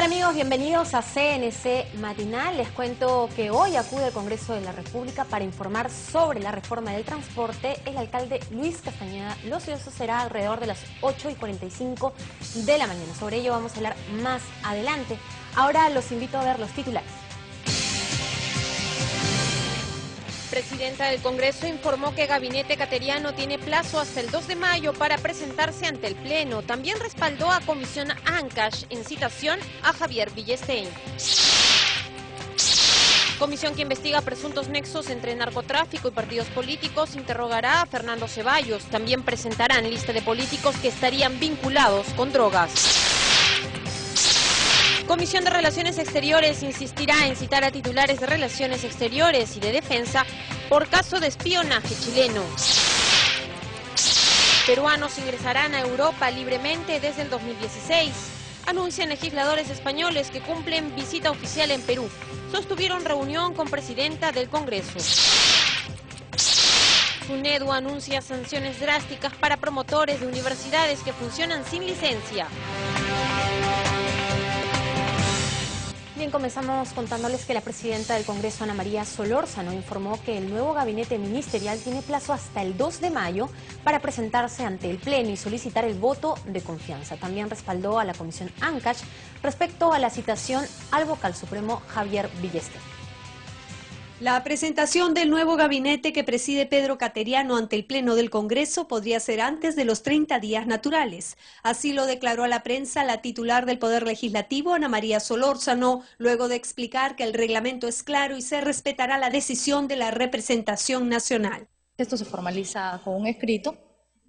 Hola amigos, bienvenidos a CNC Matinal. Les cuento que hoy acude al Congreso de la República para informar sobre la reforma del transporte el alcalde Luis Castañeda Locio. Eso será alrededor de las 8:45 de la mañana. Sobre ello vamos a hablar más adelante. Ahora los invito a ver los titulares. Presidenta del Congreso informó que Gabinete Cateriano tiene plazo hasta el 2 de mayo para presentarse ante el Pleno. También respaldó a Comisión Ancash en citación a Javier Villestein. Comisión que investiga presuntos nexos entre narcotráfico y partidos políticos interrogará a Fernando Ceballos. También presentarán lista de políticos que estarían vinculados con drogas. Comisión de Relaciones Exteriores insistirá en citar a titulares de Relaciones Exteriores y de Defensa por caso de espionaje chileno. Peruanos ingresarán a Europa libremente desde el 2016. Anuncian legisladores españoles que cumplen visita oficial en Perú. Sostuvieron reunión con presidenta del Congreso. SUNEDU anuncia sanciones drásticas para promotores de universidades que funcionan sin licencia. Bien, comenzamos contándoles que la presidenta del Congreso, Ana María Solórzano, informó que el nuevo gabinete ministerial tiene plazo hasta el 2 de mayo para presentarse ante el Pleno y solicitar el voto de confianza. También respaldó a la Comisión Ancash respecto a la citación al vocal supremo Javier Villestein. La presentación del nuevo gabinete que preside Pedro Cateriano ante el Pleno del Congreso podría ser antes de los 30 días naturales. Así lo declaró a la prensa la titular del Poder Legislativo, Ana María Solórzano, luego de explicar que el reglamento es claro y se respetará la decisión de la representación nacional. Esto se formaliza con un escrito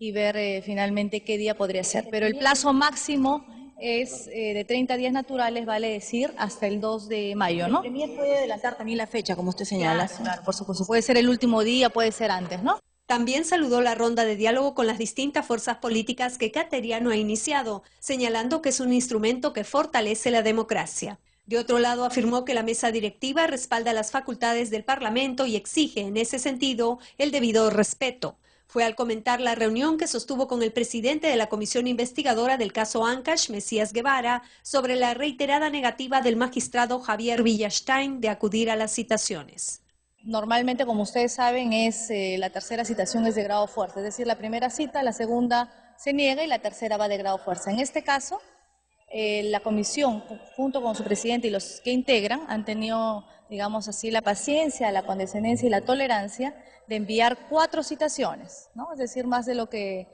y ver finalmente qué día podría ser. Pero el plazo máximo es de 30 días naturales, vale decir, hasta el 2 de mayo, ¿no? El Premier puede adelantar también la fecha, como usted señala. Claro, por supuesto. Puede ser el último día, puede ser antes, ¿no? También saludó la ronda de diálogo con las distintas fuerzas políticas que Cateriano ha iniciado, señalando que es un instrumento que fortalece la democracia. De otro lado, afirmó que la mesa directiva respalda las facultades del Parlamento y exige, en ese sentido, el debido respeto. Fue al comentar la reunión que sostuvo con el presidente de la comisión investigadora del caso Ancash, Mesías Guevara, sobre la reiterada negativa del magistrado Javier Villestein de acudir a las citaciones. Normalmente, como ustedes saben, la tercera citación es de grado fuerza, es decir, la primera cita, la segunda se niega y la tercera va de grado fuerza. En este caso, la comisión, junto con su presidente y los que integran, han tenido, digamos así, la paciencia, la condescendencia y la tolerancia de enviar 4 citaciones, ¿no? Es decir, más de lo que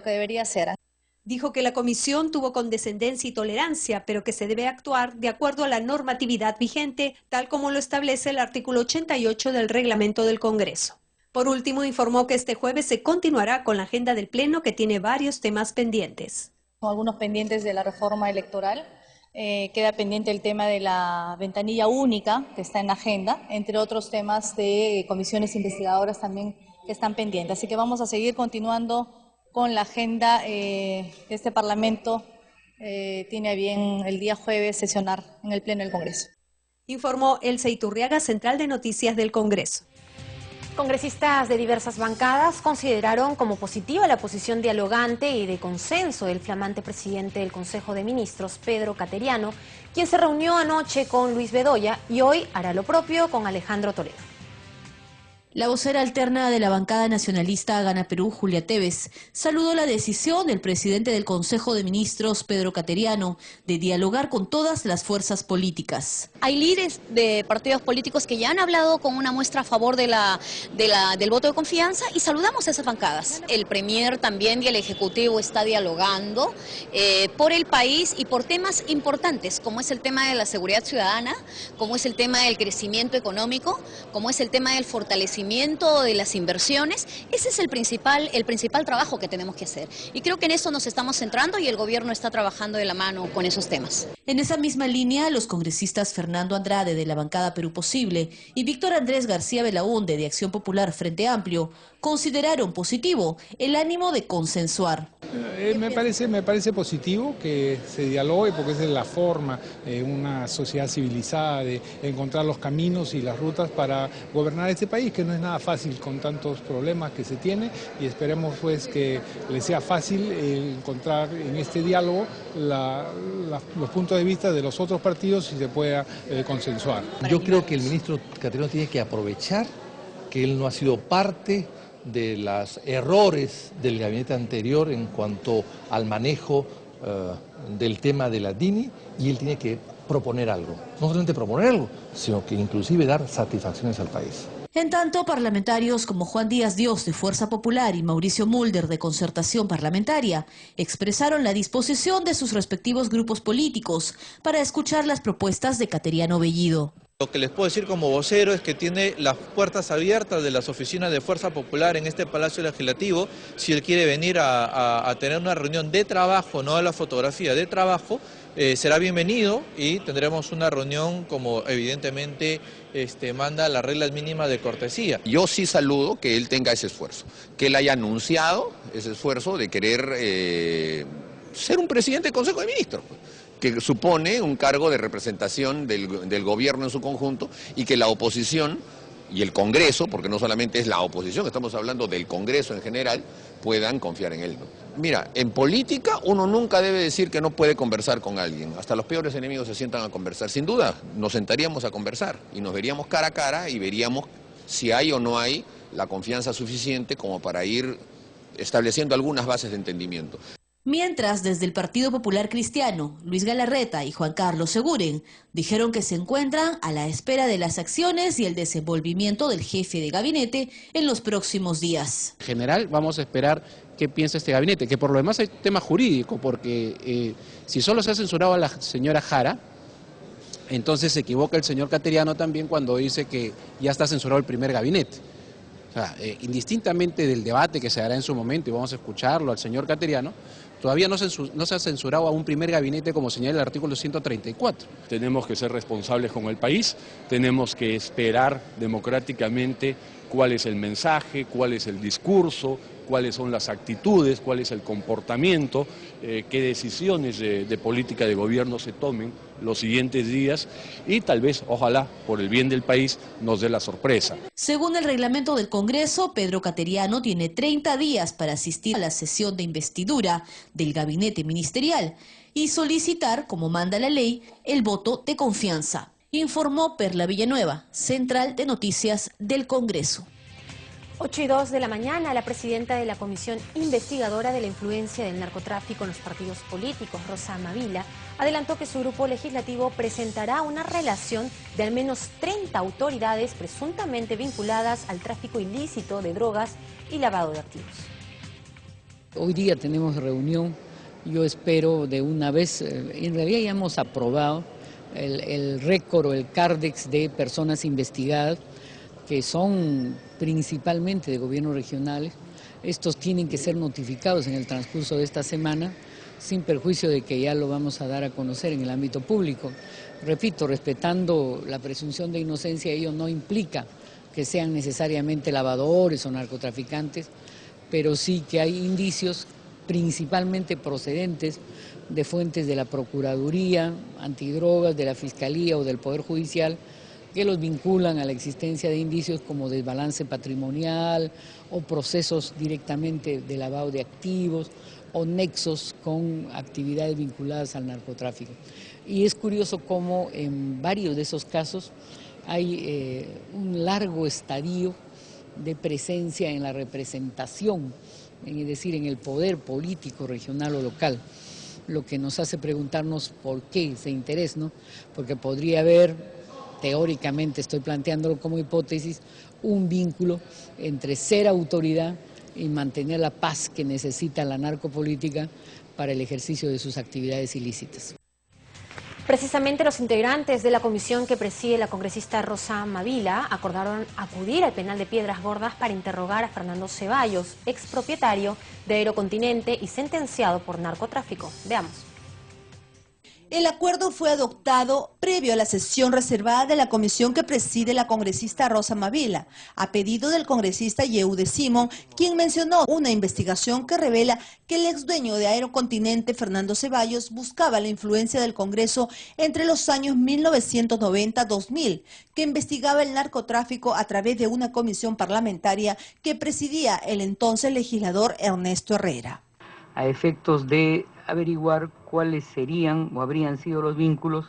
debería ser. Dijo que la comisión tuvo condescendencia y tolerancia, pero que se debe actuar de acuerdo a la normatividad vigente, tal como lo establece el artículo 88 del reglamento del Congreso. Por último, informó que este jueves se continuará con la agenda del Pleno, que tiene varios temas pendientes. Algunos pendientes de la reforma electoral. Queda pendiente el tema de la ventanilla única que está en la agenda, entre otros temas de comisiones investigadoras también que están pendientes. Así que vamos a seguir continuando con la agenda. Este Parlamento tiene a bien el día jueves sesionar en el Pleno del Congreso. Informó Elsa Iturriaga, Central de Noticias del Congreso. Congresistas de diversas bancadas consideraron como positiva la posición dialogante y de consenso del flamante presidente del Consejo de Ministros, Pedro Cateriano, quien se reunió anoche con Luis Bedoya y hoy hará lo propio con Alejandro Toledo. La vocera alterna de la bancada nacionalista Gana Perú, Julia Tevez, saludó la decisión del presidente del Consejo de Ministros, Pedro Cateriano, de dialogar con todas las fuerzas políticas. Hay líderes de partidos políticos que ya han hablado con una muestra a favor del voto de confianza y saludamos a esas bancadas. El Premier también y el Ejecutivo está dialogando por el país y por temas importantes, como es el tema de la seguridad ciudadana, como es el tema del crecimiento económico, como es el tema del fortalecimiento de las inversiones. Ese es el principal trabajo que tenemos que hacer. Y creo que en eso nos estamos centrando y el gobierno está trabajando de la mano con esos temas. En esa misma línea, los congresistas Fernando Andrade de la bancada Perú Posible y Víctor Andrés García Belaúnde de Acción Popular Frente Amplio consideraron positivo el ánimo de consensuar. Me parece positivo que se dialogue porque esa es la forma, una sociedad civilizada de encontrar los caminos y las rutas para gobernar este país, que no es nada fácil con tantos problemas que se tiene, y esperemos pues que le sea fácil encontrar en este diálogo los puntos de vista de los otros partidos y se pueda consensuar. Yo creo que el ministro Cateriano tiene que aprovechar que él no ha sido parte de los errores del gabinete anterior en cuanto al manejo del tema de la DINI, y él tiene que proponer algo. No solamente proponer algo, sino que inclusive dar satisfacciones al país. En tanto, parlamentarios como Juan Díaz Dios de Fuerza Popular y Mauricio Mulder de Concertación Parlamentaria expresaron la disposición de sus respectivos grupos políticos para escuchar las propuestas de Cateriano Bellido. Lo que les puedo decir como vocero es que tiene las puertas abiertas de las oficinas de Fuerza Popular en este Palacio Legislativo. Si él quiere venir a tener una reunión de trabajo, no de la fotografía, de trabajo, será bienvenido y tendremos una reunión como evidentemente manda las reglas mínimas de cortesía. Yo sí saludo que él tenga ese esfuerzo, que él haya anunciado ese esfuerzo de querer ser un presidente del Consejo de Ministros, que supone un cargo de representación del gobierno en su conjunto, y que la oposición y el Congreso, porque no solamente es la oposición, estamos hablando del Congreso en general, puedan confiar en él. Mira, en política uno nunca debe decir que no puede conversar con alguien. Hasta los peores enemigos se sientan a conversar. Sin duda, nos sentaríamos a conversar y nos veríamos cara a cara y veríamos si hay o no hay la confianza suficiente como para ir estableciendo algunas bases de entendimiento. Mientras, desde el Partido Popular Cristiano, Luis Galarreta y Juan Carlos Seguren dijeron que se encuentran a la espera de las acciones y el desenvolvimiento del jefe de gabinete en los próximos días. En general, vamos a esperar qué piensa este gabinete, que por lo demás hay tema jurídico, porque si solo se ha censurado a la señora Jara, entonces se equivoca el señor Cateriano también cuando dice que ya está censurado el primer gabinete. O sea, indistintamente del debate que se hará en su momento, y vamos a escucharlo al señor Cateriano, todavía no se ha censurado a un primer gabinete como señala el artículo 134. Tenemos que ser responsables con el país, tenemos que esperar democráticamente cuál es el mensaje, cuál es el discurso, cuáles son las actitudes, cuál es el comportamiento, qué decisiones de política de gobierno se tomen los siguientes días y tal vez, ojalá, por el bien del país, nos dé la sorpresa. Según el reglamento del Congreso, Pedro Cateriano tiene 30 días para asistir a la sesión de investidura del gabinete ministerial y solicitar, como manda la ley, el voto de confianza. Informó Perla Villanueva, Central de Noticias del Congreso. 8:02 de la mañana, la presidenta de la Comisión Investigadora de la Influencia del Narcotráfico en los Partidos Políticos, Rosa Amavila, adelantó que su grupo legislativo presentará una relación de al menos 30 autoridades presuntamente vinculadas al tráfico ilícito de drogas y lavado de activos. Hoy día tenemos reunión, yo espero de una vez, en realidad ya hemos aprobado el récord o el cárdex de personas investigadas, que son principalmente de gobiernos regionales. Estos tienen que ser notificados en el transcurso de esta semana, sin perjuicio de que ya lo vamos a dar a conocer en el ámbito público. Repito, respetando la presunción de inocencia, ello no implica que sean necesariamente lavadores o narcotraficantes, pero sí que hay indicios principalmente procedentes de fuentes de la Procuraduría Antidrogas, de la Fiscalía o del Poder Judicial, que los vinculan a la existencia de indicios como desbalance patrimonial o procesos directamente de lavado de activos o nexos con actividades vinculadas al narcotráfico. Y es curioso cómo en varios de esos casos hay un largo estadio de presencia en la representación, es decir, en el poder político regional o local, lo que nos hace preguntarnos por qué ese interés, ¿no? Porque podría haber, teóricamente estoy planteándolo como hipótesis, un vínculo entre ser autoridad y mantener la paz que necesita la narcopolítica para el ejercicio de sus actividades ilícitas. Precisamente los integrantes de la comisión que preside la congresista Rosa Amavila acordaron acudir al penal de Piedras Gordas para interrogar a Fernando Ceballos, expropietario de Aerocontinente y sentenciado por narcotráfico. Veamos. El acuerdo fue adoptado previo a la sesión reservada de la comisión que preside la congresista Rosa Mavila, a pedido del congresista Yehude Simón, quien mencionó una investigación que revela que el ex dueño de Aerocontinente, Fernando Ceballos, buscaba la influencia del Congreso entre los años 1990-2000, que investigaba el narcotráfico a través de una comisión parlamentaria que presidía el entonces legislador Ernesto Herrera. A efectos de averiguar cuáles serían o habrían sido los vínculos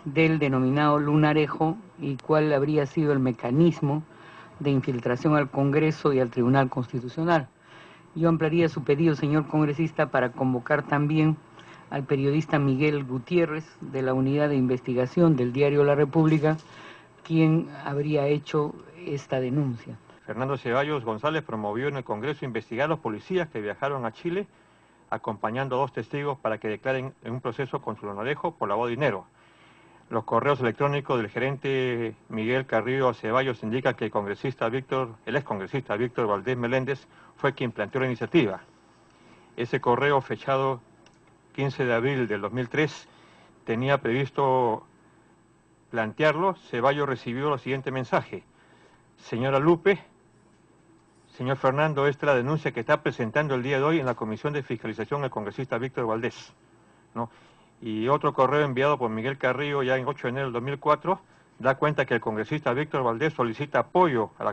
del denominado lunarejo y cuál habría sido el mecanismo de infiltración al Congreso y al Tribunal Constitucional. Yo ampliaría su pedido, señor congresista, para convocar también al periodista Miguel Gutiérrez de la Unidad de Investigación del diario La República, quien habría hecho esta denuncia. Fernando Ceballos González promovió en el Congreso investigar a los policías que viajaron a Chile acompañando a 2 testigos para que declaren en un proceso con su lunarejo por lavado de dinero. Los correos electrónicos del gerente Miguel Carrillo Ceballos indican que el ex congresista Víctor Valdés Meléndez fue quien planteó la iniciativa. Ese correo, fechado 15 de abril del 2003, tenía previsto plantearlo. Ceballos recibió el siguiente mensaje: señora Lupe, señor Fernando, esta es la denuncia que está presentando el día de hoy en la Comisión de Fiscalización el congresista Víctor Valdés, ¿no? Y otro correo enviado por Miguel Carrillo ya en 8 de enero del 2004 da cuenta que el congresista Víctor Valdés solicita apoyo a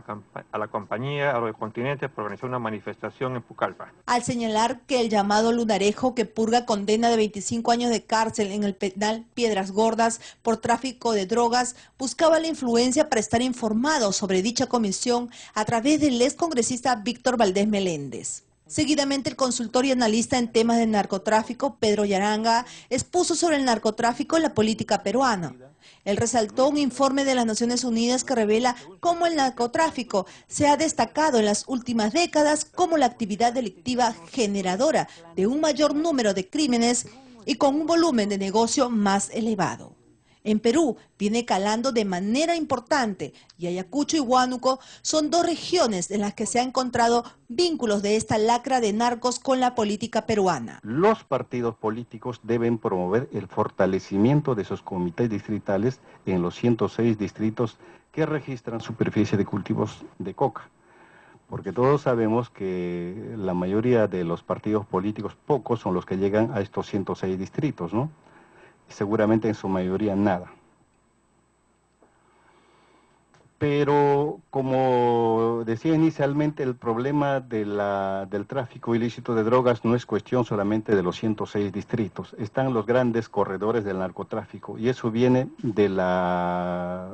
la compañía Aerocontinente para organizar una manifestación en Pucallpa. Al señalar que el llamado lunarejo, que purga condena de 25 años de cárcel en el penal Piedras Gordas por tráfico de drogas, buscaba la influencia para estar informado sobre dicha comisión a través del ex congresista Víctor Valdés Meléndez. Seguidamente, el consultor y analista en temas de narcotráfico, Pedro Yaranga, expuso sobre el narcotráfico en la política peruana. Él resaltó un informe de las Naciones Unidas que revela cómo el narcotráfico se ha destacado en las últimas décadas como la actividad delictiva generadora de un mayor número de crímenes y con un volumen de negocio más elevado. En Perú viene calando de manera importante y Ayacucho y Huánuco son 2 regiones en las que se han encontrado vínculos de esta lacra de narcos con la política peruana. Los partidos políticos deben promover el fortalecimiento de sus comités distritales en los 106 distritos que registran superficie de cultivos de coca. Porque todos sabemos que la mayoría de los partidos políticos, pocos son los que llegan a estos 106 distritos, ¿no? Seguramente en su mayoría nada. Pero como decía inicialmente, el problema del tráfico ilícito de drogas no es cuestión solamente de los 106 distritos. Están los grandes corredores del narcotráfico y eso viene de la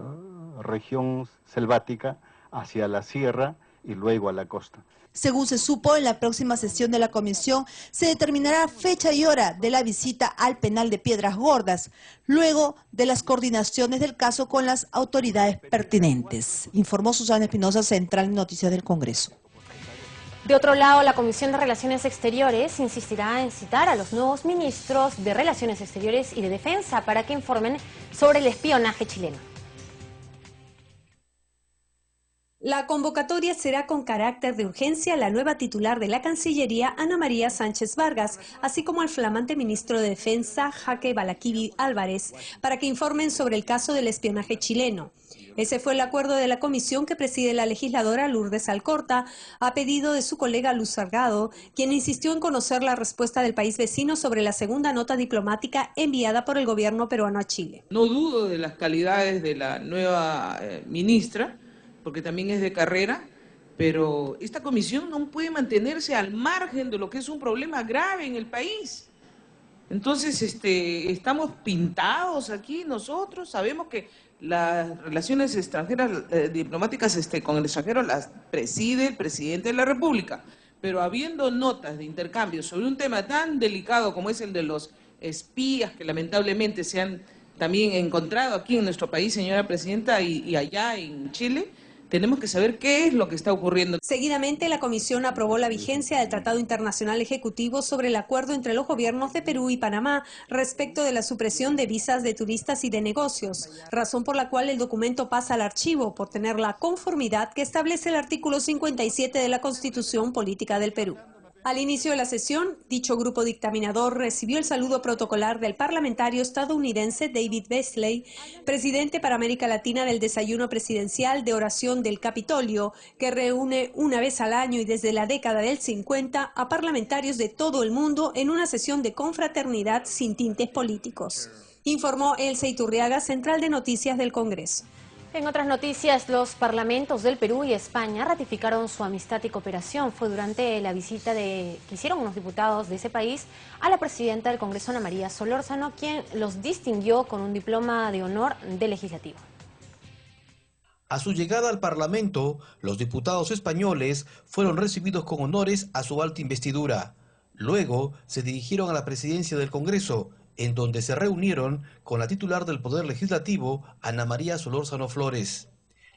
región selvática hacia la sierra y luego a la costa. Según se supo, en la próxima sesión de la comisión se determinará fecha y hora de la visita al penal de Piedras Gordas, luego de las coordinaciones del caso con las autoridades pertinentes. Informó Susana Espinosa, Central Noticias del Congreso. De otro lado, la Comisión de Relaciones Exteriores insistirá en citar a los nuevos ministros de Relaciones Exteriores y de Defensa para que informen sobre el espionaje chileno. La convocatoria será con carácter de urgencia a la nueva titular de la Cancillería, Ana María Sánchez Vargas, así como al flamante ministro de Defensa, Jaque Balaquivi Álvarez, para que informen sobre el caso del espionaje chileno. Ese fue el acuerdo de la comisión que preside la legisladora Lourdes Alcorta, a pedido de su colega Luz Salgado, quien insistió en conocer la respuesta del país vecino sobre la segunda nota diplomática enviada por el gobierno peruano a Chile. No dudo de las calidades de la nueva ministra, porque también es de carrera, pero esta comisión no puede mantenerse al margen de lo que es un problema grave en el país. Entonces, estamos pintados aquí nosotros, sabemos que las relaciones extranjeras, diplomáticas con el extranjero las preside el presidente de la República, pero habiendo notas de intercambio sobre un tema tan delicado como es el de los espías que lamentablemente se han también encontrado aquí en nuestro país, señora presidenta, y allá en Chile, tenemos que saber qué es lo que está ocurriendo. Seguidamente, la comisión aprobó la vigencia del Tratado Internacional Ejecutivo sobre el acuerdo entre los gobiernos de Perú y Panamá respecto de la supresión de visas de turistas y de negocios, razón por la cual el documento pasa al archivo por tener la conformidad que establece el artículo 57 de la Constitución Política del Perú. Al inicio de la sesión, dicho grupo dictaminador recibió el saludo protocolar del parlamentario estadounidense David Beasley, presidente para América Latina del Desayuno Presidencial de Oración del Capitolio, que reúne una vez al año y desde la década del 50 a parlamentarios de todo el mundo en una sesión de confraternidad sin tintes políticos. Informó Elsa Iturriaga, Central de Noticias del Congreso. En otras noticias, los parlamentos del Perú y España ratificaron su amistad y cooperación. Fue durante la visita que hicieron unos diputados de ese país a la presidenta del Congreso, Ana María Solórzano, quien los distinguió con un diploma de honor del Legislativo. A su llegada al Parlamento, los diputados españoles fueron recibidos con honores a su alta investidura. Luego se dirigieron a la presidencia del Congreso, en donde se reunieron con la titular del Poder Legislativo, Ana María Solórzano Flores.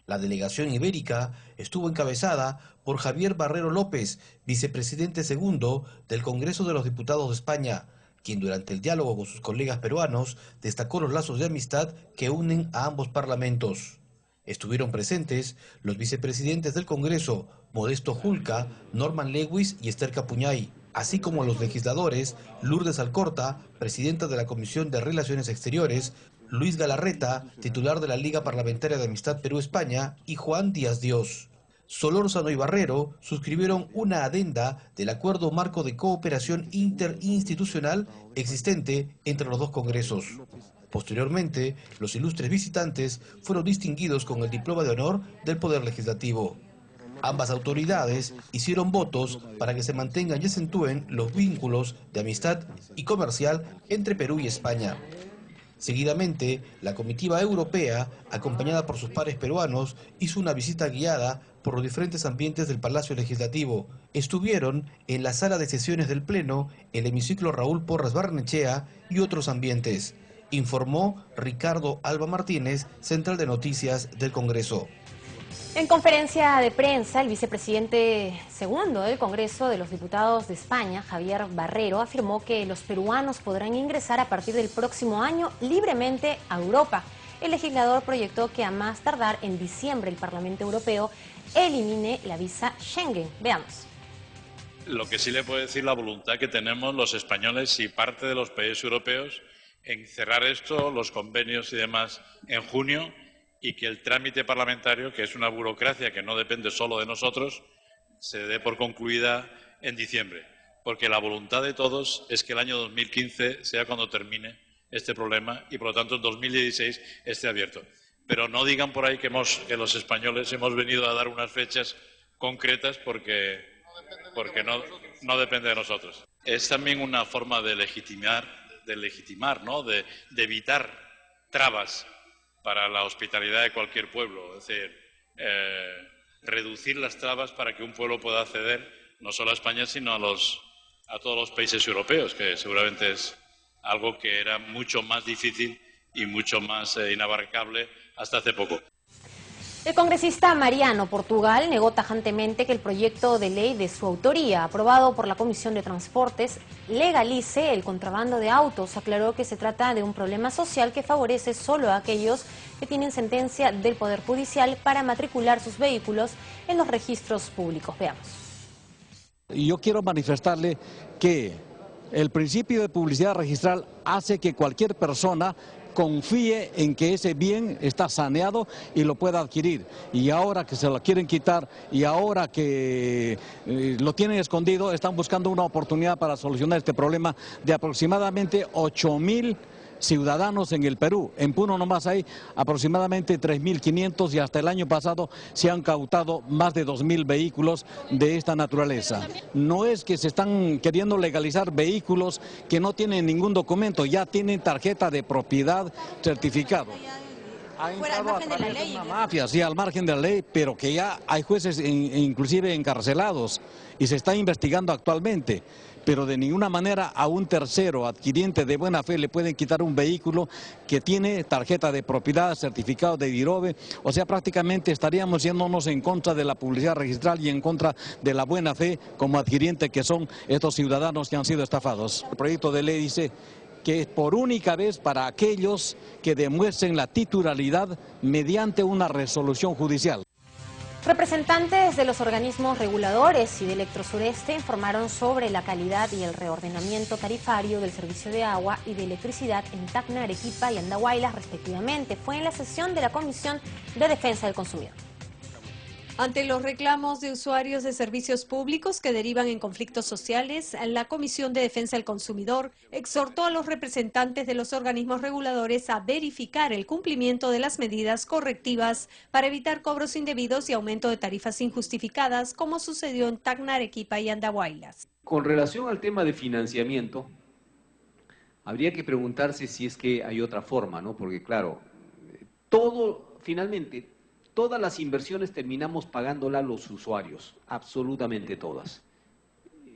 La delegación ibérica estuvo encabezada por Javier Barrero López, vicepresidente segundo del Congreso de los Diputados de España, quien durante el diálogo con sus colegas peruanos destacó los lazos de amistad que unen a ambos parlamentos. Estuvieron presentes los vicepresidentes del Congreso, Modesto Julca, Norman Lewis y Esther Capuñay, así como los legisladores Lourdes Alcorta, presidenta de la Comisión de Relaciones Exteriores, Luis Galarreta, titular de la Liga Parlamentaria de Amistad Perú-España, y Juan Díaz Dios. Solórzano y Barrero suscribieron una adenda del Acuerdo Marco de Cooperación Interinstitucional existente entre los dos congresos. Posteriormente, los ilustres visitantes fueron distinguidos con el diploma de honor del Poder Legislativo. Ambas autoridades hicieron votos para que se mantengan y acentúen los vínculos de amistad y comercial entre Perú y España. Seguidamente, la comitiva europea, acompañada por sus pares peruanos, hizo una visita guiada por los diferentes ambientes del Palacio Legislativo. Estuvieron en la sala de sesiones del Pleno, el hemiciclo Raúl Porras Barnechea y otros ambientes, informó Ricardo Alba Martínez, Central de Noticias del Congreso. En conferencia de prensa, el vicepresidente segundo del Congreso de los Diputados de España, Javier Barrero, afirmó que los peruanos podrán ingresar a partir del próximo año libremente a Europa. El legislador proyectó que a más tardar en diciembre el Parlamento Europeo elimine la visa Schengen. Veamos. Lo que sí le puedo decir, la voluntad que tenemos los españoles y parte de los países europeos en cerrar esto, los convenios y demás, en junio, y que el trámite parlamentario, que es una burocracia que no depende solo de nosotros, se dé por concluida en diciembre. Porque la voluntad de todos es que el año 2015 sea cuando termine este problema y, por lo tanto, en 2016 esté abierto. Pero no digan por ahí que los españoles hemos venido a dar unas fechas concretas porque no depende de nosotros. Es también una forma de legitimar, ¿no? de evitar trabas para la hospitalidad de cualquier pueblo, es decir, reducir las trabas para que un pueblo pueda acceder no solo a España, sino a todos los países europeos, que seguramente es algo que era mucho más difícil y mucho más inabarcable hasta hace poco. El congresista Mariano Portugal negó tajantemente que el proyecto de ley de su autoría, aprobado por la Comisión de Transportes, legalice el contrabando de autos. Aclaró que se trata de un problema social que favorece solo a aquellos que tienen sentencia del Poder Judicial para matricular sus vehículos en los registros públicos. Veamos. Yo quiero manifestarle que el principio de publicidad registral hace que cualquier persona confíe en que ese bien está saneado y lo pueda adquirir. Y ahora que se lo quieren quitar y ahora que lo tienen escondido, están buscando una oportunidad para solucionar este problema de aproximadamente 8.000 ciudadanos en el Perú. En Puno nomás hay aproximadamente 3.500 y hasta el año pasado se han cautado más de 2.000 vehículos de esta naturaleza. No es que se están queriendo legalizar vehículos que no tienen ningún documento, ya tienen tarjeta de propiedad certificado. Fuera al margen de la ley. Una mafia, sí, al margen de la ley, pero que ya hay jueces inclusive encarcelados y se está investigando actualmente. Pero de ninguna manera a un tercero adquiriente de buena fe le pueden quitar un vehículo que tiene tarjeta de propiedad, certificado de DIROBE. O sea, prácticamente estaríamos yéndonos en contra de la publicidad registral y en contra de la buena fe como adquiriente que son estos ciudadanos que han sido estafados. El proyecto de ley dice que es por única vez para aquellos que demuestren la titularidad mediante una resolución judicial. Representantes de los organismos reguladores y de Electrosureste informaron sobre la calidad y el reordenamiento tarifario del servicio de agua y de electricidad en Tacna, Arequipa y Andahuaylas, respectivamente. Fue en la sesión de la Comisión de Defensa del Consumidor. Ante los reclamos de usuarios de servicios públicos que derivan en conflictos sociales, la Comisión de Defensa del Consumidor exhortó a los representantes de los organismos reguladores a verificar el cumplimiento de las medidas correctivas para evitar cobros indebidos y aumento de tarifas injustificadas, como sucedió en Tacna, Arequipa y Andahuaylas. Con relación al tema de financiamiento, habría que preguntarse si es que hay otra forma, ¿no? Porque claro, finalmente, todas las inversiones terminamos pagándolas los usuarios, absolutamente todas.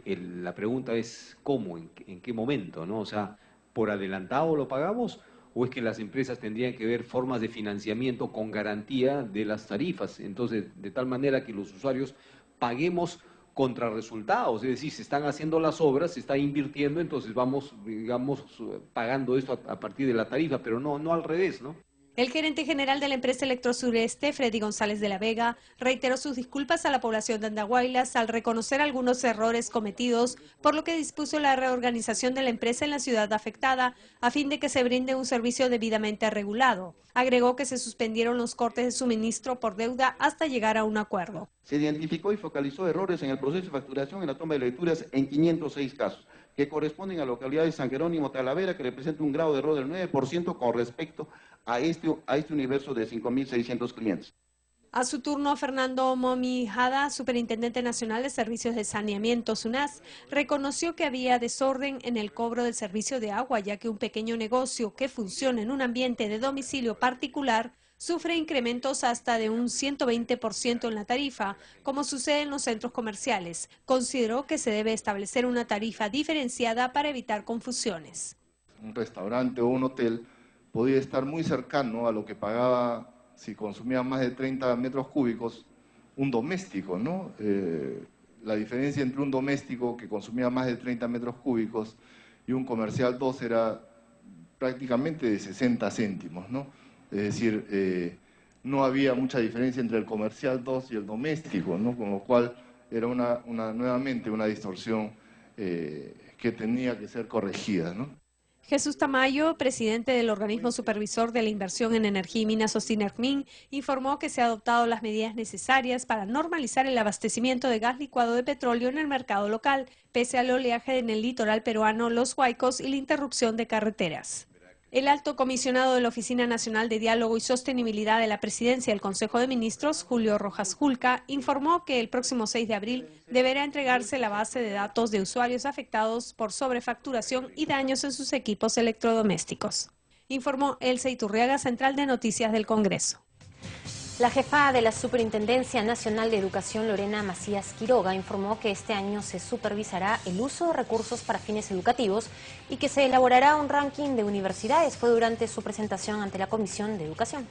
La pregunta es ¿cómo? ¿En qué momento? ¿No? O sea, ¿por adelantado lo pagamos? ¿O es que las empresas tendrían que ver formas de financiamiento con garantía de las tarifas? Entonces, de tal manera que los usuarios paguemos contra resultados, es decir, se están haciendo las obras, se está invirtiendo, entonces vamos, digamos, pagando esto a partir de la tarifa, pero no al revés, ¿no? El gerente general de la empresa Electrosureste, Freddy González de la Vega, reiteró sus disculpas a la población de Andahuaylas al reconocer algunos errores cometidos, por lo que dispuso la reorganización de la empresa en la ciudad afectada, a fin de que se brinde un servicio debidamente regulado. Agregó que se suspendieron los cortes de suministro por deuda hasta llegar a un acuerdo. Se identificó y focalizó errores en el proceso de facturación en la toma de lecturas en 506 casos, que corresponden a localidades de San Jerónimo, Talavera, que representa un grado de error del 9% con respecto a este universo de 5.600 clientes. A su turno, Fernando Momijada, superintendente nacional de servicios de saneamiento SUNAS, reconoció que había desorden en el cobro del servicio de agua, ya que un pequeño negocio que funciona en un ambiente de domicilio particular sufre incrementos hasta de un 120% en la tarifa, como sucede en los centros comerciales. Consideró que se debe establecer una tarifa diferenciada para evitar confusiones. Un restaurante o un hotel podía estar muy cercano a lo que pagaba, si consumía más de 30 metros cúbicos, un doméstico, ¿no? La diferencia entre un doméstico que consumía más de 30 metros cúbicos y un comercial 2 era prácticamente de 60 céntimos, ¿no? Es decir, no había mucha diferencia entre el comercial 2 y el doméstico, ¿no? Con lo cual era nuevamente una distorsión que tenía que ser corregida, ¿no? Jesús Tamayo, presidente del organismo supervisor de la inversión en energía y minas Ostinermin, informó que se han adoptado las medidas necesarias para normalizar el abastecimiento de gas licuado de petróleo en el mercado local, pese al oleaje en el litoral peruano, los huaicos y la interrupción de carreteras. El alto comisionado de la Oficina Nacional de Diálogo y Sostenibilidad de la Presidencia del Consejo de Ministros, Julio Rojas Julca, informó que el próximo 6 de abril deberá entregarse la base de datos de usuarios afectados por sobrefacturación y daños en sus equipos electrodomésticos. Informó Elsa Iturriaga, Central de Noticias del Congreso. La jefa de la Superintendencia Nacional de Educación, Lorena Macías Quiroga, informó que este año se supervisará el uso de recursos para fines educativos y que se elaborará un ranking de universidades. Fue durante su presentación ante la Comisión de Educación.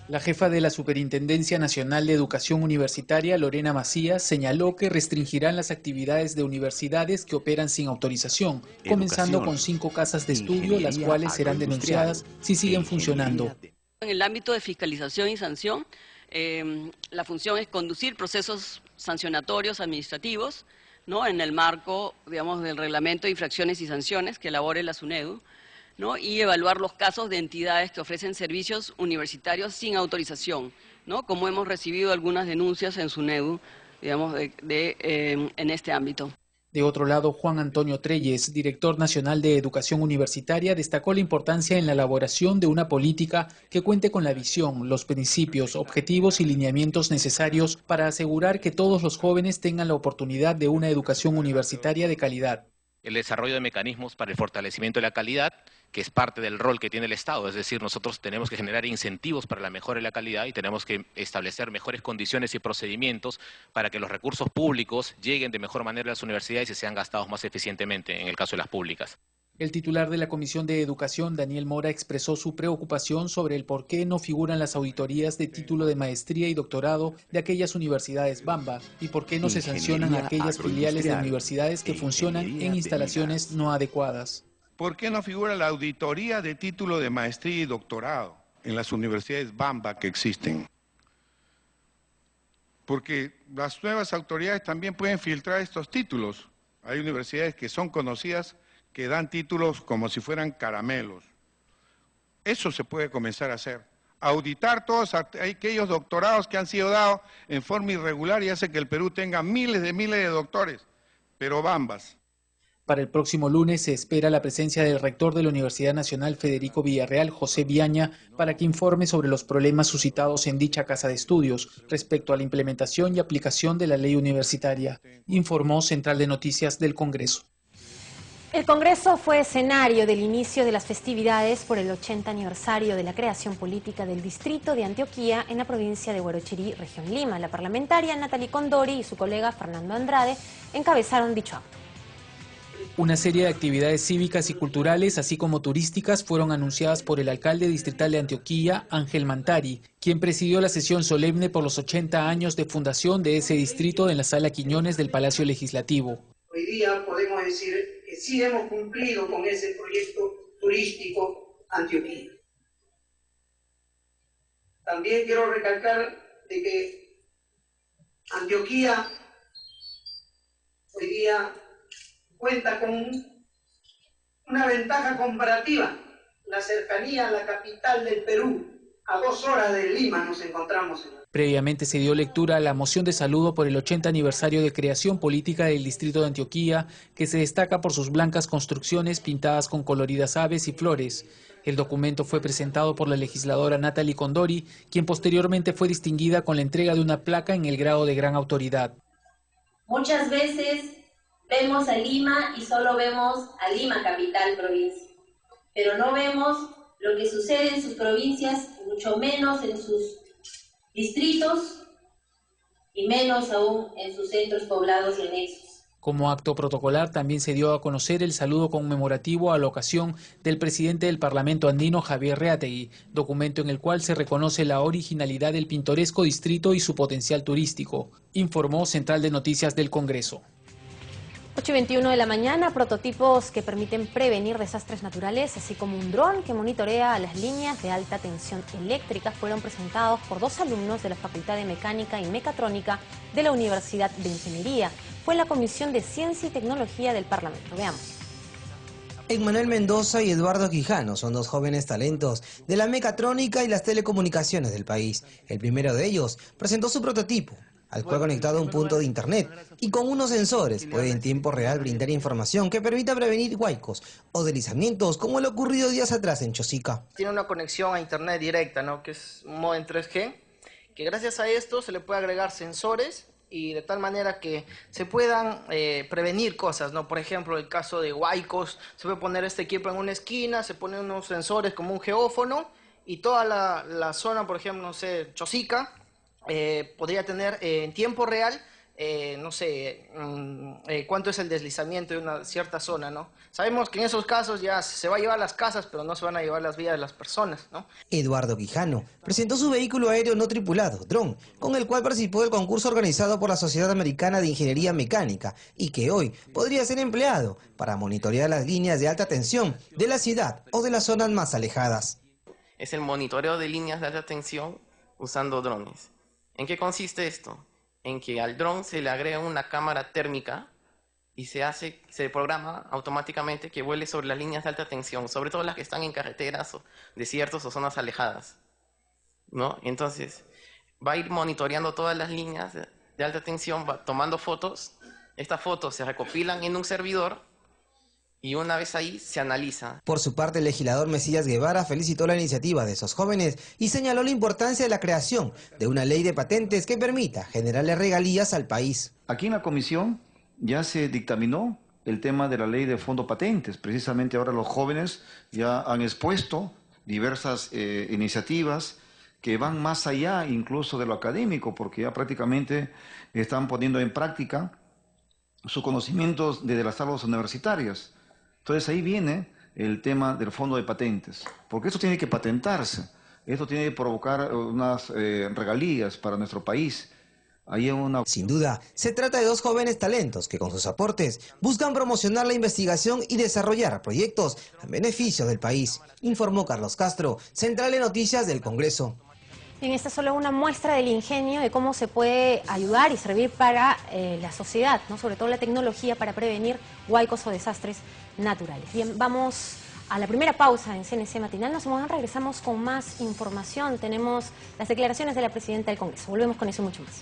La jefa de la Superintendencia Nacional de Educación Universitaria, Lorena Macías, señaló que restringirán las actividades de universidades que operan sin autorización, comenzando con 5 casas de estudio, las cuales serán denunciadas si siguen funcionando. En el ámbito de fiscalización y sanción, la función es conducir procesos sancionatorios administrativos, ¿no? En el marco, digamos, del reglamento de infracciones y sanciones que elabore la SUNEDU, ¿no? Y evaluar los casos de entidades que ofrecen servicios universitarios sin autorización, ¿no? Como hemos recibido algunas denuncias en SUNEDU, digamos, en este ámbito. De otro lado, Juan Antonio Treyes, director nacional de Educación Universitaria, destacó la importancia en la elaboración de una política que cuente con la visión, los principios, objetivos y lineamientos necesarios para asegurar que todos los jóvenes tengan la oportunidad de una educación universitaria de calidad. El desarrollo de mecanismos para el fortalecimiento de la calidad, que es parte del rol que tiene el Estado, es decir, nosotros tenemos que generar incentivos para la mejora de la calidad y tenemos que establecer mejores condiciones y procedimientos para que los recursos públicos lleguen de mejor manera a las universidades y sean gastados más eficientemente en el caso de las públicas. El titular de la Comisión de Educación, Daniel Mora, expresó su preocupación sobre el por qué no figuran las auditorías de título de maestría y doctorado de aquellas universidades Bamba y por qué no se sancionan a aquellas filiales de universidades que funcionan en instalaciones no adecuadas. ¿Por qué no figura la auditoría de título de maestría y doctorado en las universidades Bamba que existen? porque las nuevas autoridades también pueden filtrar estos títulos. Hay universidades que son conocidas que dan títulos como si fueran caramelos. Eso se puede comenzar a hacer. Auditar todos aquellos doctorados que han sido dados en forma irregular y hace que el Perú tenga miles de doctores, pero bambas. Para el próximo lunes se espera la presencia del rector de la Universidad Nacional Federico Villarreal, José Viaña, para que informe sobre los problemas suscitados en dicha casa de estudios respecto a la implementación y aplicación de la ley universitaria, informó Central de Noticias del Congreso. El Congreso fue escenario del inicio de las festividades por el 80 aniversario de la creación política del distrito de Antioquía en la provincia de Huarochirí, región Lima. La parlamentaria Natalie Condori y su colega Fernando Andrade encabezaron dicho acto. Una serie de actividades cívicas y culturales, así como turísticas, fueron anunciadas por el alcalde distrital de Antioquía, Ángel Mantari, quien presidió la sesión solemne por los 80 años de fundación de ese distrito en la Sala Quiñones del Palacio Legislativo. Hoy día podemos decir que sí hemos cumplido con ese proyecto turístico Antioquía. También quiero recalcar de que Antioquía hoy día cuenta con una ventaja comparativa, la cercanía a la capital del Perú. A 2 horas de Lima nos encontramos. Previamente se dio lectura a la moción de saludo por el 80 aniversario de creación política del distrito de Antioquía, que se destaca por sus blancas construcciones pintadas con coloridas aves y flores. El documento fue presentado por la legisladora Natalie Condori, quien posteriormente fue distinguida con la entrega de una placa en el grado de gran autoridad. Muchas veces vemos a Lima y solo vemos a Lima capital provincia, pero no vemos lo que sucede en sus provincias, mucho menos en sus distritos y menos aún en sus centros poblados y anexos. Como acto protocolar también se dio a conocer el saludo conmemorativo a la ocasión del presidente del Parlamento andino, Javier Reategui, documento en el cual se reconoce la originalidad del pintoresco distrito y su potencial turístico, informó Central de Noticias del Congreso. 8:21 de la mañana, prototipos que permiten prevenir desastres naturales, así como un dron que monitorea las líneas de alta tensión eléctrica, fueron presentados por 2 alumnos de la Facultad de Mecánica y Mecatrónica de la Universidad de Ingeniería. Fue en la Comisión de Ciencia y Tecnología del Parlamento. Veamos. Emmanuel Mendoza y Eduardo Quijano son 2 jóvenes talentos de la mecatrónica y las telecomunicaciones del país. El primero de ellos presentó su prototipo, al cual conectado a un punto de internet y con unos sensores puede en tiempo real brindar información que permita prevenir huaicos o deslizamientos como lo ocurrido días atrás en Chosica. Tiene una conexión a internet directa, ¿no? Que es un módem 3G, que gracias a esto se le puede agregar sensores y de tal manera que se puedan prevenir cosas, ¿no? Por ejemplo, el caso de huaicos, se puede poner este equipo en una esquina, se ponen unos sensores como un geófono y toda la zona, por ejemplo, no sé, Chosica, podría tener en tiempo real, no sé, cuánto es el deslizamiento de una cierta zona, ¿no? Sabemos que en esos casos ya se va a llevar las casas, pero no se van a llevar las vidas de las personas, ¿no? Eduardo Quijano presentó su vehículo aéreo no tripulado, dron, con el cual participó del concurso organizado por la Sociedad Americana de Ingeniería Mecánica y que hoy podría ser empleado para monitorear las líneas de alta tensión de la ciudad o de las zonas más alejadas. Es el monitoreo de líneas de alta tensión usando drones. ¿En qué consiste esto? En que al dron se le agrega una cámara térmica y se programa automáticamente que vuele sobre las líneas de alta tensión, sobre todo las que están en carreteras o desiertos o zonas alejadas, ¿no? Entonces va a ir monitoreando todas las líneas de alta tensión, va tomando fotos. Estas fotos se recopilan en un servidor y una vez ahí se analiza. Por su parte, el legislador Mesías Guevara felicitó la iniciativa de esos jóvenes y señaló la importancia de la creación de una ley de patentes que permita generarle regalías al país. Aquí en la comisión ya se dictaminó el tema de la ley de fondo patentes. Precisamente ahora los jóvenes ya han expuesto diversas iniciativas que van más allá incluso de lo académico, porque ya prácticamente están poniendo en práctica sus conocimientos desde las aulas universitarias. Entonces ahí viene el tema del fondo de patentes, porque esto tiene que patentarse, esto tiene que provocar unas regalías para nuestro país. Sin duda, se trata de 2 jóvenes talentos que con sus aportes buscan promocionar la investigación y desarrollar proyectos en beneficio del país, informó Carlos Castro, Central de Noticias del Congreso. Bien, esta es solo una muestra del ingenio de cómo se puede ayudar y servir para la sociedad, ¿no? Sobre todo la tecnología para prevenir huaicos o desastres naturales. Bien, vamos a la primera pausa en CNC Matinal. Nos vamos, regresamos con más información. Tenemos las declaraciones de la presidenta del Congreso. Volvemos con eso y mucho más.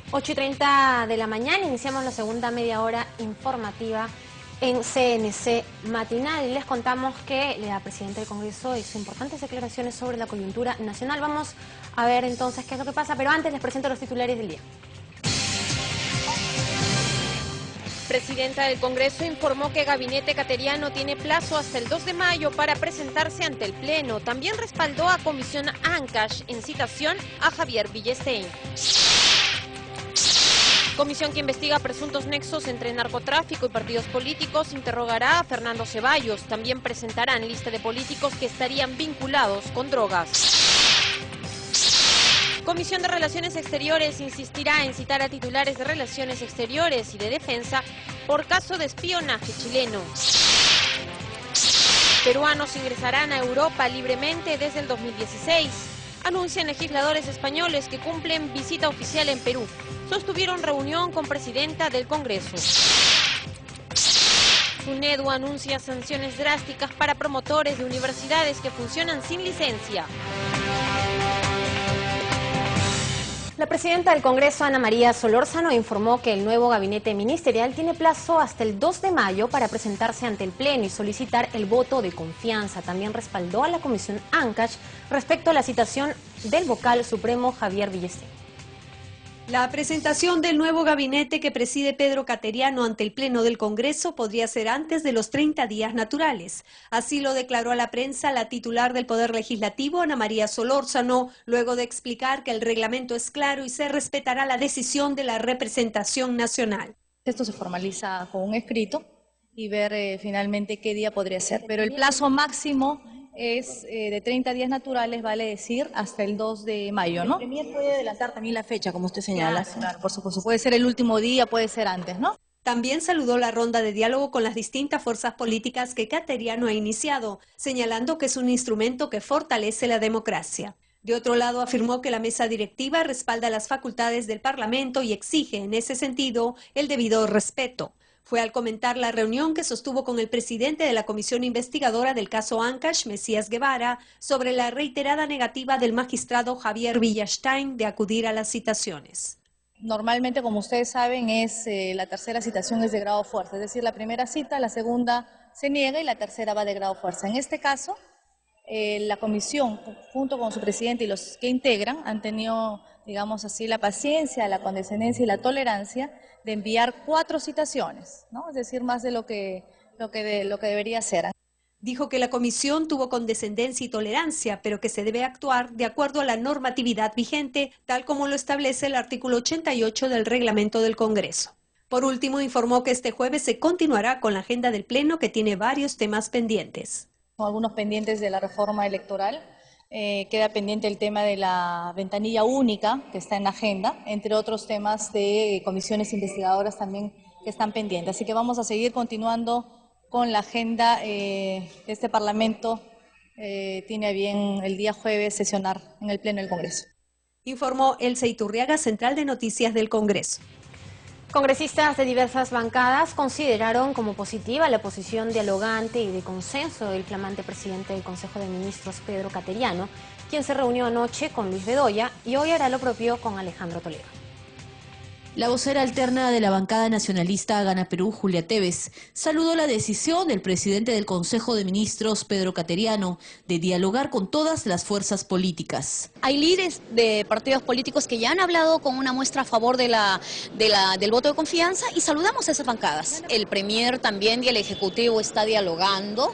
Ocho y 30 de la mañana, iniciamos la segunda media hora informativa en CNC Matinal y les contamos que la presidenta del Congreso hizo importantes declaraciones sobre la coyuntura nacional. Vamos a ver entonces qué es lo que pasa, pero antes les presento los titulares del día. Presidenta del Congreso informó que Gabinete Cateriano tiene plazo hasta el 2 de mayo para presentarse ante el Pleno. También respaldó a Comisión Ancash en citación a Javier Villestein. Comisión que investiga presuntos nexos entre narcotráfico y partidos políticos interrogará a Fernando Ceballos. También presentarán lista de políticos que estarían vinculados con drogas. Comisión de Relaciones Exteriores insistirá en citar a titulares de Relaciones Exteriores y de Defensa por caso de espionaje chileno. Peruanos ingresarán a Europa libremente desde el 2016. Anuncian legisladores españoles que cumplen visita oficial en Perú. Sostuvieron reunión con presidenta del Congreso. SUNEDU anuncia sanciones drásticas para promotores de universidades que funcionan sin licencia. La presidenta del Congreso, Ana María Solórzano, informó que el nuevo gabinete ministerial tiene plazo hasta el 2 de mayo para presentarse ante el Pleno y solicitar el voto de confianza. También respaldó a la Comisión Ancash respecto a la citación del vocal supremo Javier Villestein. La presentación del nuevo gabinete que preside Pedro Cateriano ante el Pleno del Congreso podría ser antes de los 30 días naturales. Así lo declaró a la prensa la titular del Poder Legislativo, Ana María Solórzano, luego de explicar que el reglamento es claro y se respetará la decisión de la representación nacional. Esto se formaliza con un escrito y ver finalmente qué día podría ser. Pero el plazo máximo es de 30 días naturales, vale decir, hasta el 2 de mayo, ¿no? El Premier puede adelantar también la fecha, como usted señala. Claro, por supuesto. Puede ser el último día, puede ser antes, ¿no? También saludó la ronda de diálogo con las distintas fuerzas políticas que Cateriano ha iniciado, señalando que es un instrumento que fortalece la democracia. De otro lado, afirmó que la mesa directiva respalda las facultades del Parlamento y exige, en ese sentido, el debido respeto. Fue al comentar la reunión que sostuvo con el presidente de la comisión investigadora del caso Ancash, Mesías Guevara, sobre la reiterada negativa del magistrado Javier Villestein de acudir a las citaciones. Normalmente, como ustedes saben, la tercera citación es de grado fuerza, es decir, la primera cita, la segunda se niega y la tercera va de grado fuerza. En este caso, la comisión, junto con su presidente y los que integran, han tenido, digamos así, la paciencia, la condescendencia y la tolerancia de enviar 4 citaciones, ¿no? Es decir, más de lo que debería ser. Dijo que la comisión tuvo condescendencia y tolerancia, pero que se debe actuar de acuerdo a la normatividad vigente, tal como lo establece el artículo 88 del reglamento del Congreso. Por último, informó que este jueves se continuará con la agenda del Pleno, que tiene varios temas pendientes. Algunos pendientes de la reforma electoral. Queda pendiente el tema de la ventanilla única que está en la agenda, entre otros temas de comisiones investigadoras también que están pendientes. Así que vamos a seguir continuando con la agenda. Este Parlamento tiene a bien el día jueves sesionar en el Pleno del Congreso. Informó Elsa Iturriaga, Central de Noticias del Congreso. Congresistas de diversas bancadas consideraron como positiva la posición dialogante y de consenso del flamante presidente del Consejo de Ministros, Pedro Cateriano, quien se reunió anoche con Luis Bedoya y hoy hará lo propio con Alejandro Toledo. La vocera alterna de la bancada nacionalista Gana Perú, Julia Tevez, saludó la decisión del presidente del Consejo de Ministros, Pedro Cateriano, de dialogar con todas las fuerzas políticas. Hay líderes de partidos políticos que ya han hablado con una muestra a favor del voto de confianza y saludamos a esas bancadas. El Premier también y el Ejecutivo está dialogando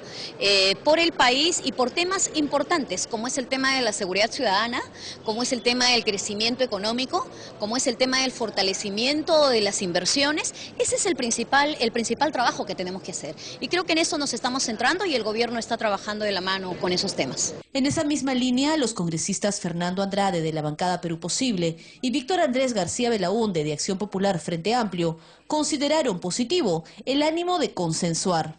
por el país y por temas importantes, como es el tema de la seguridad ciudadana, como es el tema del crecimiento económico, como es el tema del fortalecimiento seguimiento de las inversiones. Ese es el principal trabajo que tenemos que hacer. Y creo que en eso nos estamos centrando y el gobierno está trabajando de la mano con esos temas. En esa misma línea, los congresistas Fernando Andrade de la bancada Perú Posible y Víctor Andrés García Belaúnde de Acción Popular Frente Amplio consideraron positivo el ánimo de consensuar.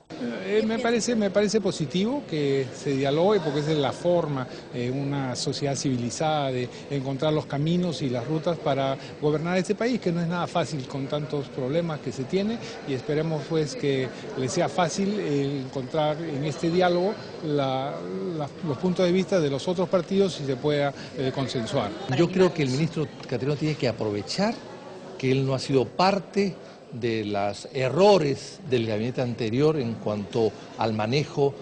Me parece positivo que se dialogue, porque esa es la forma, una sociedad civilizada, de encontrar los caminos y las rutas para gobernar este país, que no es nada fácil con tantos problemas que se tiene, y esperemos pues que les sea fácil encontrar en este diálogo los puntos de vista de los otros partidos y se pueda consensuar. Yo creo que el ministro Caterino tiene que aprovechar que él no ha sido parte de los errores del gabinete anterior en cuanto al manejo